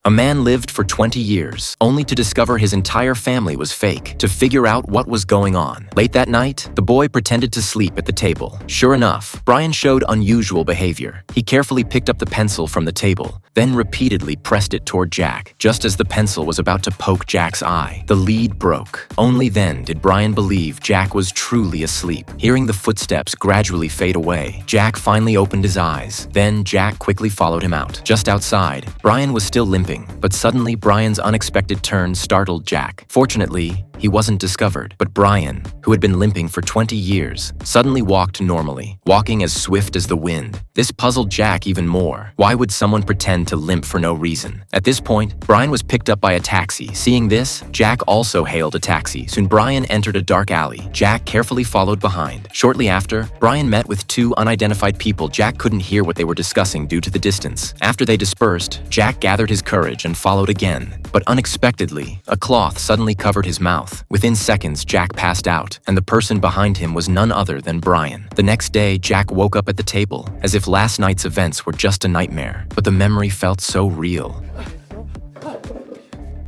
A man lived for 20 years, only to discover his entire family was fake. To figure out what was going on. Late that night, the boy pretended to sleep at the table. Sure enough, Brian showed unusual behavior. He carefully picked up the pencil from the table, then repeatedly pressed it toward Jack. Just as the pencil was about to poke Jack's eye, the lead broke. Only then did Brian believe Jack was truly asleep. Hearing the footsteps gradually fade away, Jack finally opened his eyes. Then Jack quickly followed him out. Just outside, Brian was still limping, but suddenly Brian's unexpected turn startled Jack. Fortunately, he wasn't discovered, but Brian, who had been limping for 20 years, suddenly walked normally, walking as swift as the wind. This puzzled Jack even more. Why would someone pretend to limp for no reason? At this point, Brian was picked up by a taxi. Seeing this, Jack also hailed a taxi. Soon Brian entered a dark alley. Jack carefully followed behind. Shortly after, Brian met with two unidentified people. Jack couldn't hear what they were discussing due to the distance. After they dispersed, Jack gathered his courage and followed again. But unexpectedly, a cloth suddenly covered his mouth. Within seconds, Jack passed out, and the person behind him was none other than Brian. The next day, Jack woke up at the table, as if last night's events were just a nightmare, but the memory felt so real.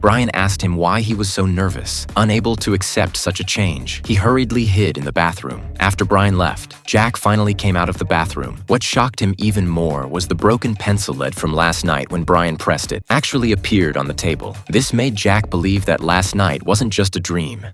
Brian asked him why he was so nervous. Unable to accept such a change, he hurriedly hid in the bathroom. After Brian left, Jack finally came out of the bathroom. What shocked him even more was the broken pencil lead from last night when Brian pressed it actually appeared on the table. This made Jack believe that last night wasn't just a dream.